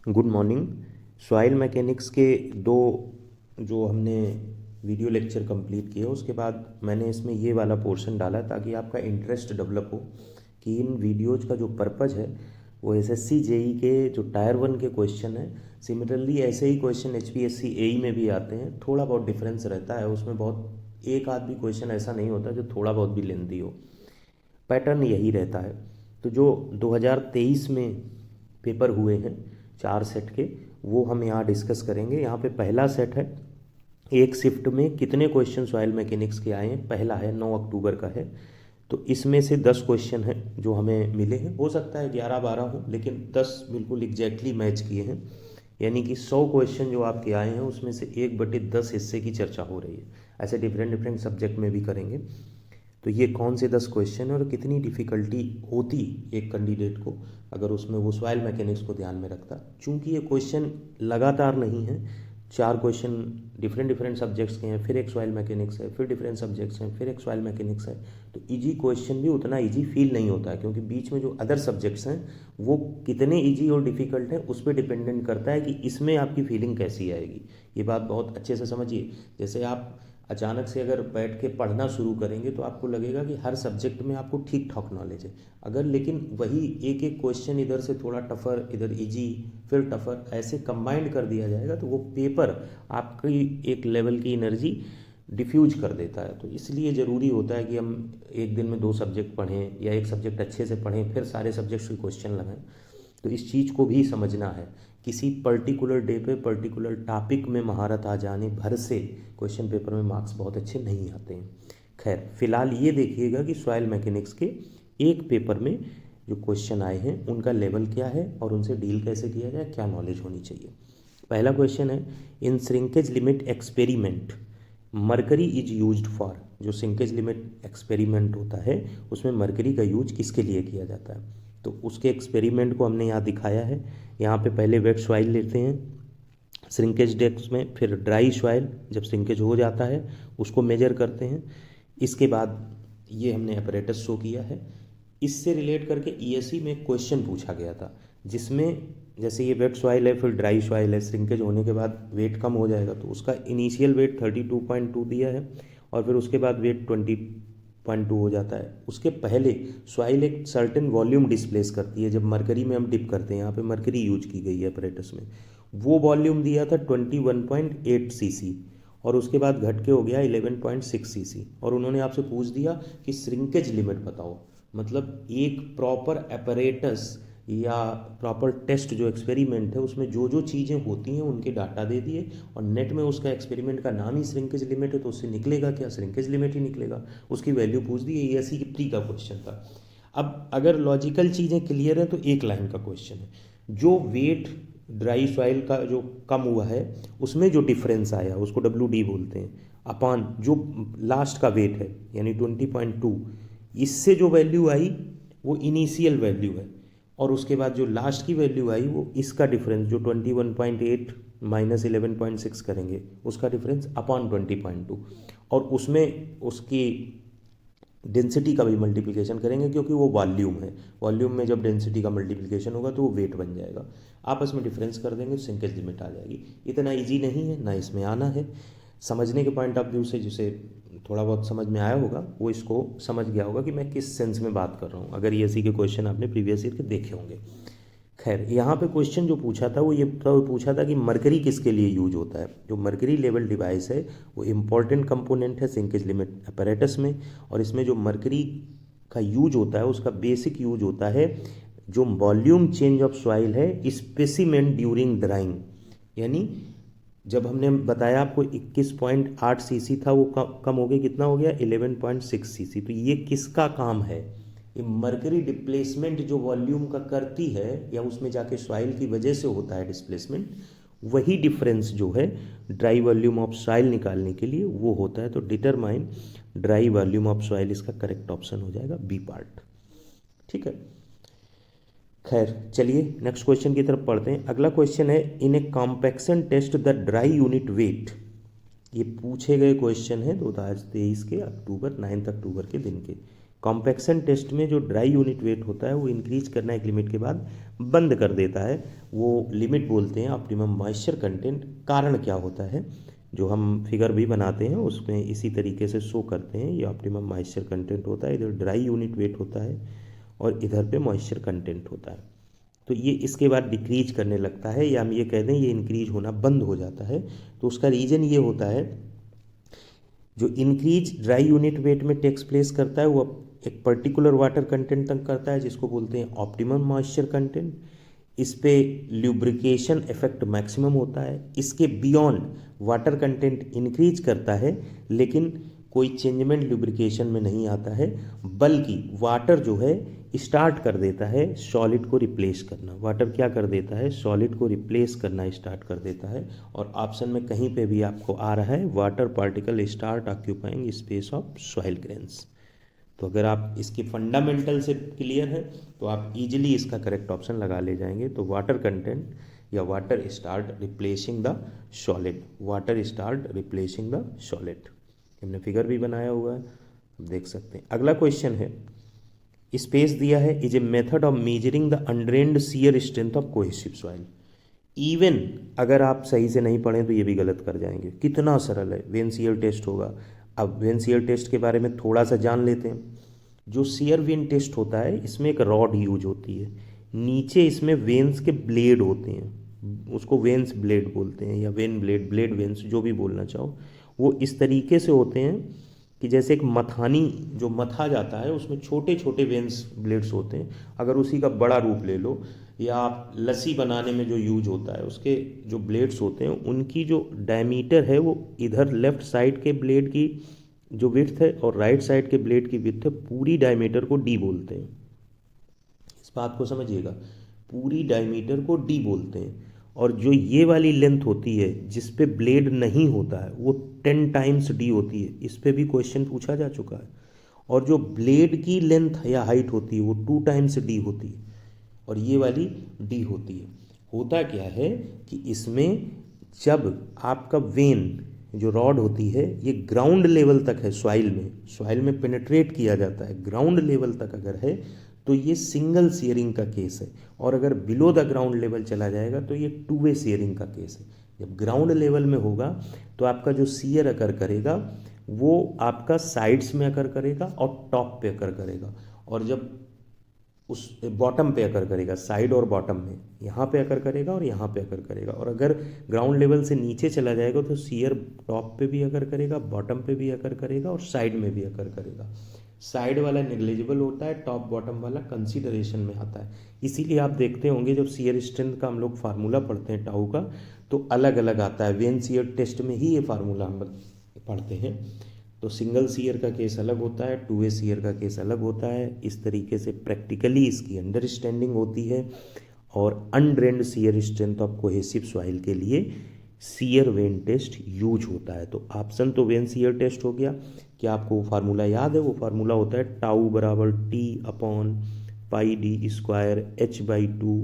Good morning. Soil mechanics के दो जो हमने वीडियो लेक्चर कंप्लीट किए उसके बाद मैंने इसमें ये वाला पोर्शन डाला ताकि आपका इंटरेस्ट डेवलप हो कि इन वीडियोज का जो पर्पज़ है वो एसएससी जेई के जो टायर 1 के क्वेश्चन है, सिमिलरली ऐसे ही क्वेश्चन एचपीएससी एई में भी आते हैं। थोड़ा बहुत डिफरेंस रहता है उसमें, बहुत एक आध भी क्वेश्चन ऐसा नहीं होता जो थोड़ा बहुत भी लेंथी हो, पैटर्न यही रहता है। तो जो 2023 में पेपर हुए हैं 4 सेट के, वो हम यहाँ डिस्कस करेंगे। यहाँ पे पहला सेट है, एक शिफ्ट में कितने क्वेश्चन सॉइल मैकेनिक्स के आए हैं। पहला है 9 अक्टूबर का है, तो इसमें से 10 क्वेश्चन हैं जो हमें मिले हैं। हो सकता है 11-12 हो, लेकिन 10 बिल्कुल एग्जैक्टली मैच किए हैं। यानी कि 100 क्वेश्चन जो आपके आए हैं उसमें से 1/10 हिस्से की चर्चा हो रही है। ऐसे डिफरेंट डिफरेंट सब्जेक्ट में भी करेंगे। तो ये कौन से 10 क्वेश्चन है और कितनी डिफ़िकल्टी होती एक कैंडिडेट को अगर उसमें वो सॉइल मैकेनिक्स को ध्यान में रखता। चूंकि ये क्वेश्चन लगातार नहीं है, 4 क्वेश्चन डिफरेंट डिफरेंट सब्जेक्ट्स के हैं, फिर एक सॉइल मैकेनिक्स है, फिर डिफरेंट सब्जेक्ट्स हैं, फिर एक सॉइल मैकेनिक्स है, तो इजी क्वेश्चन भी उतना इजी फील नहीं होता है, क्योंकि बीच में जो अदर सब्जेक्ट्स हैं वो कितने इजी और डिफ़िकल्ट हैं उस पर डिपेंडेंट करता है कि इसमें आपकी फीलिंग कैसी आएगी। ये बात बहुत अच्छे से समझिए। जैसे आप अचानक से अगर बैठ के पढ़ना शुरू करेंगे तो आपको लगेगा कि हर सब्जेक्ट में आपको ठीक ठाक नॉलेज है। अगर लेकिन वही एक एक क्वेश्चन इधर से थोड़ा टफ़र, इधर इजी, फिर टफ़र, ऐसे कंबाइंड कर दिया जाएगा तो वो पेपर आपकी एक लेवल की एनर्जी डिफ्यूज कर देता है। तो इसलिए ज़रूरी होता है कि हम एक दिन में 2 सब्जेक्ट पढ़ें या एक सब्जेक्ट अच्छे से पढ़ें, फिर सारे सब्जेक्ट्स के क्वेश्चन लगाएं। तो इस चीज़ को भी समझना है। किसी पर्टिकुलर डे पे पर्टिकुलर टॉपिक में महारत आ जाने भर से क्वेश्चन पेपर में मार्क्स बहुत अच्छे नहीं आते हैं। खैर, फिलहाल ये देखिएगा कि सॉइल मैकेनिक्स के एक पेपर में जो क्वेश्चन आए हैं उनका लेवल क्या है और उनसे डील कैसे किया जाए, क्या नॉलेज होनी चाहिए। पहला क्वेश्चन है, in shrinkage limit experiment mercury is used for. जो श्रिंकेज लिमिट एक्सपेरिमेंट होता है उसमें मरकरी का यूज किसके लिए किया जाता है, तो उसके एक्सपेरिमेंट को हमने यहाँ दिखाया है। यहाँ पे पहले वेट सॉइल लेते हैं श्रिंकेज डेस्क में, फिर ड्राई सॉइल जब श्रिंकेज हो जाता है उसको मेजर करते हैं। इसके बाद ये हमने अपरेटस शो किया है। इससे रिलेट करके ईएससी में क्वेश्चन पूछा गया था जिसमें जैसे ये वेट सॉइल है, फिर ड्राई सॉइल है, श्रिंकेज होने के बाद वेट कम हो जाएगा, तो उसका इनिशियल वेट 32.2 दिया है और फिर उसके बाद वेट 20.2 हो जाता है। उसके पहले सॉइल एक सर्टेन वॉल्यूम डिस्प्लेस करती है। जब मरकरी में हम डिप करते हैं, यहाँ पे मरकरी यूज की गई है अपरेटस में, वो वॉल्यूम दिया था 21.8 सीसी और उसके बाद घट के हो गया 11.6 सीसी। और उन्होंने आपसे पूछ दिया कि श्रिंकेज लिमिट बताओ। मतलब एक प्रॉपर अपरेटस या प्रॉपर टेस्ट जो एक्सपेरिमेंट है उसमें जो जो चीज़ें होती हैं उनके डाटा दे दिए और नेट में उसका एक्सपेरिमेंट का नाम ही श्रिंकेज लिमिट है, तो उससे निकलेगा क्या, श्रिंकेज लिमिट ही निकलेगा। उसकी वैल्यू पूछ दी। ये ऐसी की प्री का क्वेश्चन था। अब अगर लॉजिकल चीज़ें क्लियर है तो एक लाइन का क्वेश्चन है, जो वेट ड्राई सॉइल का जो कम हुआ है उसमें जो डिफरेंस आया उसको WD बोलते हैं, अपान जो लास्ट का वेट है यानी 20.2, इससे जो वैल्यू आई वो इनिशियल वैल्यू है और उसके बाद जो लास्ट की वैल्यू आई वो इसका डिफरेंस जो 21.8 माइनस 11.6 करेंगे उसका डिफरेंस अपॉन 20.2, और उसमें उसकी डेंसिटी का भी मल्टीप्लिकेशन करेंगे क्योंकि वो वॉल्यूम है। वॉल्यूम में जब डेंसिटी का मल्टीप्लिकेशन होगा तो वो वेट बन जाएगा। आपस में डिफरेंस कर देंगे, श्रिंकेज लिमिट आ जाएगी। इतना इजी नहीं है, ना इसमें आना है। समझने के पॉइंट ऑफ व्यू से जिसे थोड़ा बहुत समझ में आया होगा वो इसको समझ गया होगा कि मैं किस सेंस में बात कर रहा हूँ, अगर ईएससी के क्वेश्चन आपने प्रीवियस ईयर के देखे होंगे। खैर, यहाँ पे क्वेश्चन जो पूछा था वो ये पूछा था कि मरकरी किसके लिए यूज होता है। जो मरकरी लेवल डिवाइस है वो इम्पॉर्टेंट कंपोनेंट है श्रिंकेज लिमिट अपैरेटस में, और इसमें जो मरकरी का यूज होता है उसका बेसिक यूज होता है जो वॉल्यूम चेंज ऑफ सॉइल है स्पेसिमेन ड्यूरिंग ड्राइंग। यानी जब हमने बताया आपको 21.8 सीसी था वो कम हो गया, कितना हो गया 11.6 सीसी। तो ये किसका काम है, ये मरकरी डिप्लेसमेंट जो वॉल्यूम का करती है या उसमें जाके सॉइल की वजह से होता है डिस्प्लेसमेंट, वही डिफरेंस जो है ड्राई वॉल्यूम ऑफ सॉइल निकालने के लिए वो होता है। तो determine dry volume of soil इसका करेक्ट ऑप्शन हो जाएगा बी पार्ट। ठीक है, खैर चलिए नेक्स्ट क्वेश्चन की तरफ पढ़ते हैं। अगला क्वेश्चन है, in a compaction test the dry unit weight. ये पूछे गए क्वेश्चन है 2023 के 9 अक्टूबर के दिन के। कॉम्पैक्शन टेस्ट में जो ड्राई यूनिट वेट होता है वो इंक्रीज करना एक लिमिट के बाद बंद कर देता है, वो लिमिट बोलते हैं ऑप्टिमम मॉइस्चर कंटेंट। कारण क्या होता है, जो हम फिगर भी बनाते हैं उसमें इसी तरीके से शो करते हैं, ये ऑप्टिमम मॉइस्चर कंटेंट होता है, इधर ड्राई यूनिट वेट होता है और इधर पे मॉइस्चर कंटेंट होता है। तो ये इसके बाद डिक्रीज करने लगता है, या हम ये कह दें ये इंक्रीज होना बंद हो जाता है। तो उसका रीज़न ये होता है, जो इंक्रीज ड्राई यूनिट वेट में टेक्स प्लेस करता है वो एक पर्टिकुलर वाटर कंटेंट तक करता है, जिसको बोलते हैं ऑप्टिमम मॉइस्चर कंटेंट। इस पे ल्यूब्रिकेशन इफेक्ट मैक्सिमम होता है। इसके बियॉन्ड वाटर कंटेंट इंक्रीज करता है, लेकिन कोई चेंजमेंट ल्यूब्रिकेशन में नहीं आता है, बल्कि वाटर जो है स्टार्ट कर देता है सॉलिड को रिप्लेस करना। वाटर क्या कर देता है, सॉलिड को रिप्लेस करना स्टार्ट कर देता है। और ऑप्शन में कहीं पे भी आपको आ रहा है water particle start occupying space of soil grains. तो अगर आप इसके फंडामेंटल से क्लियर है तो आप इजीली इसका करेक्ट ऑप्शन लगा ले जाएंगे। तो वाटर कंटेंट या water start replacing the solid, water start replacing the solid. हमने फिगर भी बनाया हुआ है, आप देख सकते हैं। अगला क्वेश्चन है, स्पेस दिया है, is a method of measuring the undrained shear strength of cohesive soil. Even अगर आप सही से नहीं पढ़ें तो ये भी गलत कर जाएंगे, कितना सरल है। वेन शियर टेस्ट होगा। अब वेन शियर टेस्ट के बारे में थोड़ा सा जान लेते हैं। जो शियर वेन टेस्ट होता है इसमें एक रॉड यूज होती है, नीचे इसमें वेन्स के ब्लेड होते हैं, उसको वेन्स ब्लेड बोलते हैं या वेन ब्लेड, ब्लेड वेन्स, जो भी बोलना चाहो। वो इस तरीके से होते हैं कि जैसे एक मथानी जो मथा जाता है उसमें छोटे छोटे वेन्स ब्लेड्स होते हैं। अगर उसी का बड़ा रूप ले लो, या आप लस्सी बनाने में जो यूज होता है उसके जो ब्लेड्स होते हैं उनकी जो डायमीटर है वो इधर लेफ्ट साइड के ब्लेड की जो विड्थ है और राइट साइड के ब्लेड की विड्थ है, पूरी डायमीटर को डी बोलते हैं। इस बात को समझिएगा, पूरी डायमीटर को डी बोलते हैं। और जो ये वाली लेंथ होती है जिस पे ब्लेड नहीं होता है वो 10 टाइम्स डी होती है। इस पे भी क्वेश्चन पूछा जा चुका है। और जो ब्लेड की लेंथ या हाइट होती है वो 2 टाइम्स डी होती है, और ये वाली डी होती है। होता क्या है कि इसमें जब आपका वेन जो रॉड होती है ये ग्राउंड लेवल तक है, सॉइल में पेनिट्रेट किया जाता है, ग्राउंड लेवल तक अगर है तो ये सिंगल शेयरिंग का केस है। और अगर बिलो द ग्राउंड लेवल चला जाएगा तो ये 2 वे शेयरिंग का केस है। जब ग्राउंड लेवल में होगा तो आपका जो शेयर अकर करेगा वो आपका साइड्स में अकर करेगा और टॉप पे अकर करेगा, और जब उस बॉटम पे अकर करेगा, साइड और बॉटम में, यहाँ पे अकर करेगा और यहाँ पे अकर करेगा। और अगर ग्राउंड लेवल से नीचे चला जाएगा तो शेयर टॉप पे भी अकर करेगा, बॉटम पे भी अकर करेगा और साइड में भी अकर करेगा। साइड वाला नेग्लिजिबल होता है, टॉप बॉटम वाला कंसीडरेशन में आता है। इसीलिए आप देखते होंगे जब शियर स्ट्रेंथ का हम लोग फार्मूला पढ़ते हैं टाउ का तो अलग अलग आता है। वेन शियर टेस्ट में ही ये फार्मूला हम पढ़ते हैं। तो सिंगल शियर का केस अलग होता है, 2 वे शियर का केस अलग होता है। इस तरीके से प्रैक्टिकली इसकी अंडरस्टैंडिंग होती है। और undrained shear strength of cohesive soil के लिए शियर वेन टेस्ट यूज होता है। तो ऑप्शन तो वेन शियर टेस्ट हो गया। क्या आपको फार्मूला याद है? वो फार्मूला होता है टाउ बराबर T/πd² h/2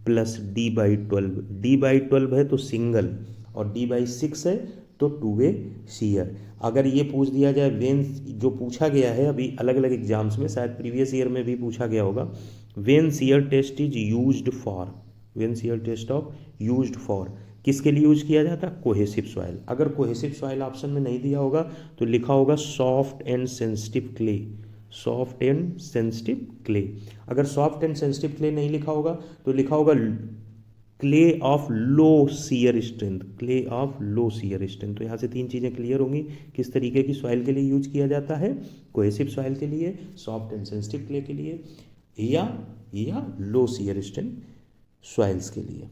plus D/12। D/12 है तो सिंगल और D/6 है तो 2 वे शियर। अगर ये पूछ दिया जाए वेन, जो पूछा गया है अभी अलग अलग एग्जाम्स में, शायद प्रीवियस ईयर में भी पूछा गया होगा, when shear test is used for, when shear test of used for किसके लिए यूज किया जाता है? Cohesive soil. अगर कोहेसिव सॉइल ऑप्शन में नहीं दिया होगा तो लिखा होगा soft and sensitive clay, soft and sensitive clay. अगर सॉफ्ट एंड सेंसिटिव क्ले नहीं लिखा होगा तो लिखा होगा clay of low shear strength, clay of low shear strength. तो यहाँ से 3 चीज़ें क्लियर होंगी किस तरीके की सॉइल के लिए यूज किया जाता है। कोहेसिव सॉइल के लिए, सॉफ्ट एंड सेंसिटिव क्ले के लिए, या लो शियर स्ट्रेंथ सॉइल्स के लिए।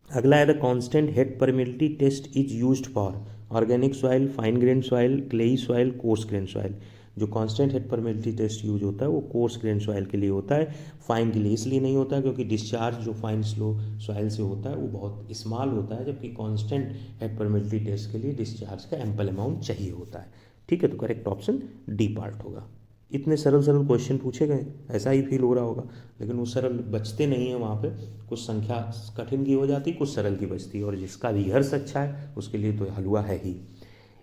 अगला है the constant head permittivity test is used for organic soil, fine grain soil, clayey soil, coarse grain soil. जो constant head permittivity test use होता है वो कोर्स ग्रेन सॉइल के लिए होता है, फाइन के लिए इसलिए नहीं होता है क्योंकि डिस्चार्ज जो फाइन स्लो सॉइल से होता है वो बहुत स्मॉल होता है, जबकि कांस्टेंट हेड परमिटिविटी टेस्ट के लिए डिस्चार्ज का एम्पल अमाउंट चाहिए होता है। ठीक है, तो करेक्ट ऑप्शन डी पार्ट होगा। इतने सरल सरल क्वेश्चन पूछे गए, ऐसा ही फील हो रहा होगा, लेकिन वो सरल बचते नहीं है वहाँ पे। कुछ संख्या कठिन की हो जाती, कुछ सरल की बचती, और जिसका रिहर्स अच्छा है उसके लिए तो हलवा है ही।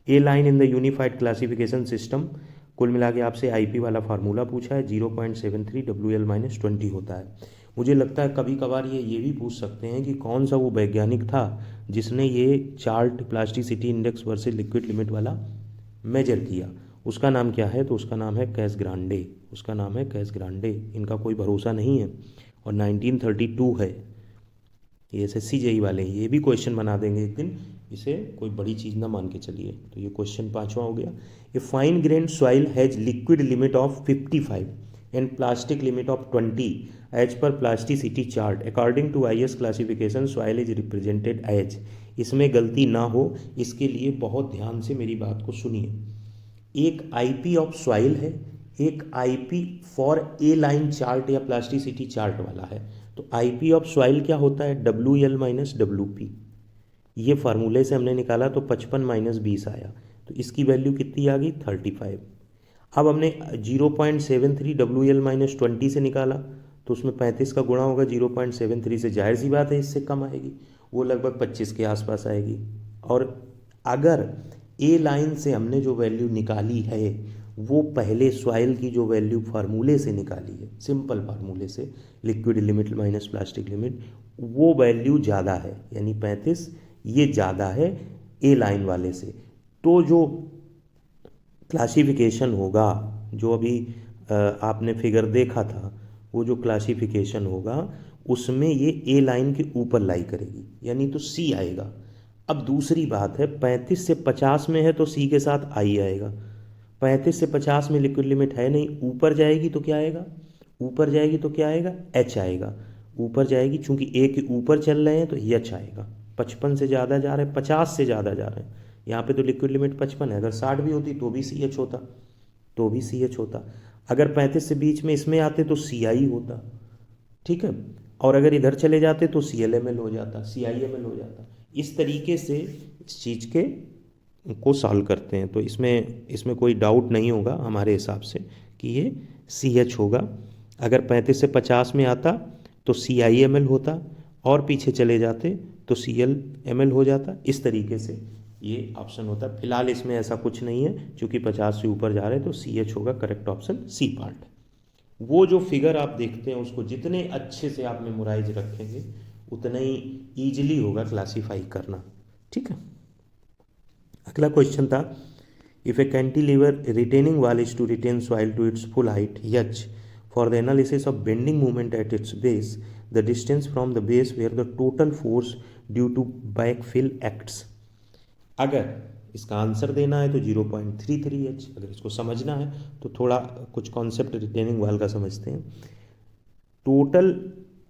A line in the unified classification system कुल मिला के आपसे आईपी वाला फार्मूला पूछा है, 0.73 WL-20 होता है। मुझे लगता है कभी कभार ये भी पूछ सकते हैं कि कौन सा वो वैज्ञानिक था जिसने ये chart plasticity index versus liquid limit वाला मेजर किया, उसका नाम क्या है? तो उसका नाम है कैसग्रांडे, उसका नाम है कैसग्रांडे। इनका कोई भरोसा नहीं है। और 1932 है। ये एसएससी जेई वाले हैं, ये भी क्वेश्चन बना देंगे एक दिन, इसे कोई बड़ी चीज़ ना मान के चलिए। तो ये क्वेश्चन 5वां हो गया। A fine grain soil has liquid limit of 55 and plastic limit of 20 as per plasticity chart according to IS classification soil is represented as. इसमें गलती ना हो इसके लिए बहुत ध्यान से मेरी बात को सुनिए। एक आईपी ऑफ सॉइल है, एक IP for a line chart या प्लास्टिसिटी चार्ट वाला है। तो आईपी ऑफ सॉइल क्या होता है? WL-WP। ये फार्मूले से हमने निकाला तो 55 - 20 आया, तो इसकी वैल्यू कितनी आ गई? 35। अब हमने 0.73 WL-20 से निकाला तो उसमें 35 का गुणा होगा 0.73 से, जाहिर सी बात है इससे कम आएगी, वो लगभग 25 के आसपास आएगी। और अगर ए लाइन से हमने जो वैल्यू निकाली है वो पहले सॉइल की जो वैल्यू फार्मूले से निकाली है, सिंपल फार्मूले से, liquid limit minus plastic limit, वो वैल्यू ज़्यादा है, यानी 35 ये ज़्यादा है ए लाइन वाले से। तो जो क्लासिफिकेशन होगा, जो अभी आपने फिगर देखा था, वो जो क्लासिफिकेशन होगा उसमें ये ए लाइन के ऊपर लाई करेगी, यानी तो सी आएगा। अब दूसरी बात है, 35 से 50 में है तो सी के साथ आई आएगा। 35 से 50 में लिक्विड लिमिट है नहीं, ऊपर जाएगी तो क्या आएगा? ऊपर जाएगी तो क्या आएगा? एच आएगा। ऊपर जाएगी, चूंकि ए के ऊपर चल रहे हैं तो एच आएगा। 55 से ज़्यादा जा रहे हैं, 50 से ज़्यादा जा रहे हैं, यहाँ पे तो लिक्विड लिमिट 55 है, अगर 60 भी होती तो भी सी एच होता, तो भी सी एच होता। अगर 35 से बीच में इसमें आते तो सी आई होता, ठीक है। और अगर इधर चले जाते तो सी एल एम एल हो जाता, सी आई एम एल हो जाता। इस तरीके से इस चीज़ के को सॉल्व करते हैं। तो इसमें कोई डाउट नहीं होगा हमारे हिसाब से कि ये सी एच होगा। अगर 35 से 50 में आता तो सी आई एम एल होता, और पीछे चले जाते तो सी एल एम एल हो जाता। इस तरीके से ये ऑप्शन होता है। फिलहाल इसमें ऐसा कुछ नहीं है, क्योंकि 50 से ऊपर जा रहे हैं तो सी एच होगा करेक्ट ऑप्शन, सी पार्ट। वो जो फिगर आप देखते हैं उसको जितने अच्छे से आप मेमोराइज रखेंगे उतना ही ईजिली होगा क्लासीफाई करना, ठीक है। अगला क्वेश्चन था, if a cantilever retaining wall is to retain soil to its full height H for the analysis of bending movement at its base, the distance from the base where the total force due to backfill acts. अगर इसका answer देना है तो 0.33H, अगर इसको समझना है तो थोड़ा कुछ कॉन्सेप्ट रिटेनिंग वॉल का समझते हैं। Total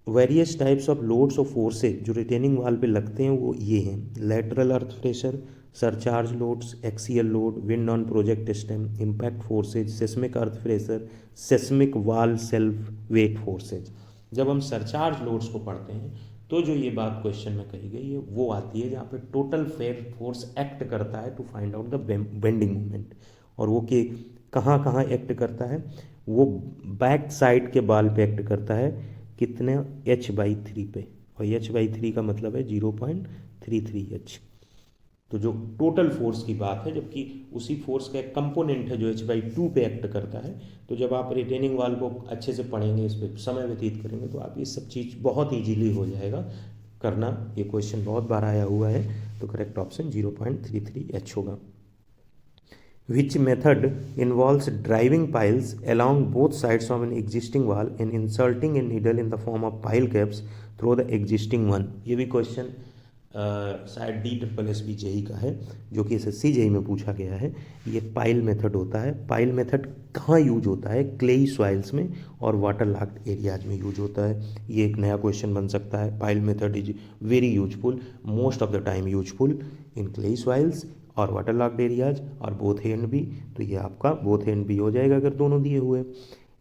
various types of loads और फोर्सेज जो रिटेनिंग वॉल पे लगते हैं वो ये हैं: lateral earth pressure, surcharge loads, axial load, wind on project stem, impact forces, seismic earth pressure, seismic wall self weight forces. जब हम सरचार्ज लोड्स को पढ़ते हैं तो जो ये बात क्वेश्चन में कही गई है वो आती है जहाँ पे टोटल फोर्स एक्ट करता है to find out the bending movement. और वो कि कहाँ कहाँ एक्ट करता है? वो बैक साइड के बाल पे एक्ट करता है, कितने? H/3 पे, और H/3 का मतलब है 0.33H। तो जो टोटल फोर्स की बात है, जबकि उसी फोर्स का एक कंपोनेंट है जो H/2 पे एक्ट करता है। तो जब आप रिटेनिंग वॉल को अच्छे से पढ़ेंगे, इस पर समय व्यतीत करेंगे, तो आप ये सब चीज़ बहुत ईजीली हो जाएगा करना। ये क्वेश्चन बहुत बार आया हुआ है, तो करेक्ट ऑप्शन 0.33H होगा। Which method involves driving piles along both sides of an existing wall and inserting a needle in the form of pile caps through the existing one? ये भी क्वेश्चन शायद DSSB JEE का है, जो कि SSC JEE में पूछा गया है। ये पाइल मेथड होता है। पाइल मेथड कहाँ यूज होता है? क्लेई सॉइल्स में और वाटर लॉक्ड एरियाज में यूज होता है। ये एक नया क्वेश्चन बन सकता है। Pile method is very useful, most of the time useful in clayey soils और वाटर लॉक्ड एरियाज, और बोथ एंड भी। तो ये आपका बोथ एंड भी हो जाएगा अगर दोनों दिए हुए।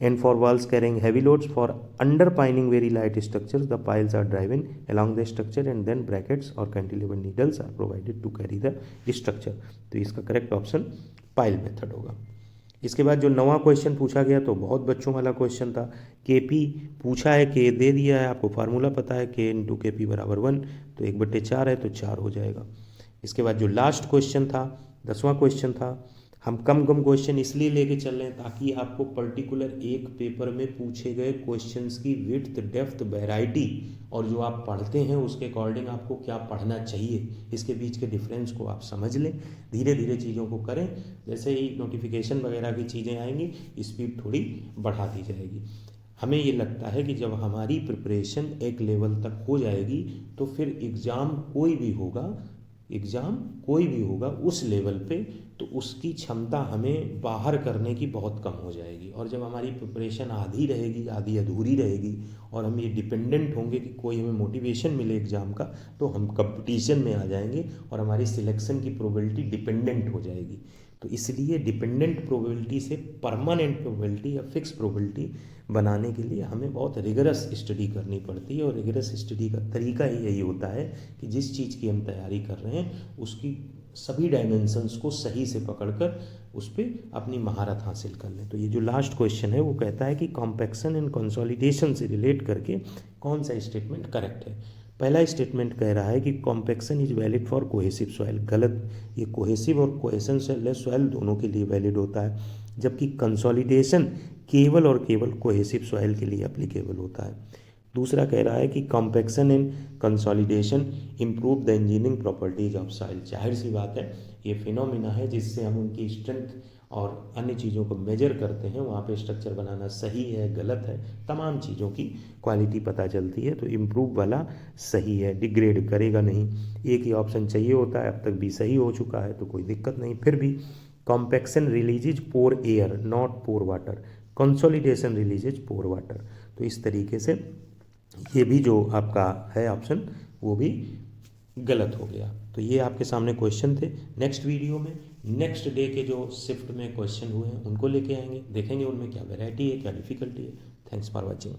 And for walls carrying heavy loads for underpinning very light structures, the piles are driven along the structure and then brackets और cantilever needles are provided to carry the structure. तो इसका करेक्ट ऑप्शन पाइल मेथड होगा। इसके बाद जो नवा question पूछा गया तो बहुत बच्चों वाला क्वेश्चन था। KP पूछा है, K दे दिया है, आपको फार्मूला पता है, K × KP = 1, तो 1/4 है तो 4 हो जाएगा। इसके बाद जो लास्ट क्वेश्चन था, 10वां क्वेश्चन था, हम कम क्वेश्चन इसलिए लेके चल रहे हैं ताकि आपको पर्टिकुलर एक पेपर में पूछे गए क्वेश्चंस की विड्थ, डेप्थ, वैरायटी और जो आप पढ़ते हैं उसके अकॉर्डिंग आपको क्या पढ़ना चाहिए, इसके बीच के डिफरेंस को आप समझ लें। धीरे धीरे चीज़ों को करें, जैसे ही नोटिफिकेशन वगैरह की चीज़ें आएंगी स्पीड थोड़ी बढ़ा दी जाएगी। हमें ये लगता है कि जब हमारी प्रिपरेशन एक लेवल तक हो जाएगी तो फिर एग्ज़ाम कोई भी होगा उस लेवल पे, तो उसकी क्षमता हमें बाहर करने की बहुत कम हो जाएगी। और जब हमारी प्रिपरेशन आधी रहेगी, आधी अधूरी रहेगी और हम ये डिपेंडेंट होंगे कि कोई हमें मोटिवेशन मिले एग्ज़ाम का, तो हम कंपटीशन में आ जाएंगे और हमारी सिलेक्शन की प्रोबेबिलिटी डिपेंडेंट हो जाएगी। तो इसलिए डिपेंडेंट प्रोबेबिलिटी से परमानेंट प्रोबेबिलिटी या फिक्स प्रोबेबिलिटी बनाने के लिए हमें बहुत रिगरस स्टडी करनी पड़ती है। और रिगरस स्टडी का तरीका ही यही होता है कि जिस चीज़ की हम तैयारी कर रहे हैं उसकी सभी डायमेंशंस को सही से पकड़कर उस पर अपनी महारत हासिल कर लें। तो ये जो लास्ट क्वेश्चन है वो कहता है कि कॉम्पैक्शन एंड कंसोलिडेशन से रिलेट करके कौन सा स्टेटमेंट करेक्ट है। पहला स्टेटमेंट कह रहा है कि compaction is valid for cohesive soil. गलत, ये कोहेसिव और कोहेशनलेस सॉइल दोनों के लिए वैलिड होता है, जबकि कंसोलिडेशन केवल और केवल कोहेसिव सॉइल के लिए एप्लीकेबल होता है। दूसरा कह रहा है कि compaction and consolidation improve the engineering properties of soil. जाहिर सी बात है, ये फिनोमिना है जिससे हम उनकी स्ट्रेंथ और अन्य चीज़ों को मेजर करते हैं। वहाँ पे स्ट्रक्चर बनाना सही है, गलत है, तमाम चीज़ों की क्वालिटी पता चलती है। तो इम्प्रूव वाला सही है, डिग्रेड करेगा नहीं। एक ही ऑप्शन चाहिए होता है, अब तक भी सही हो चुका है तो कोई दिक्कत नहीं। फिर भी compaction releases pore air not pore water, consolidation releases pore water. तो इस तरीके से ये भी जो आपका है ऑप्शन वो भी गलत हो गया। तो ये आपके सामने क्वेश्चन थे। नेक्स्ट वीडियो में नेक्स्ट डे के जो शिफ्ट में क्वेश्चन हुए हैं उनको लेके आएंगे, देखेंगे उनमें क्या वैरायटी है, क्या डिफिकल्टी है। Thanks for watching.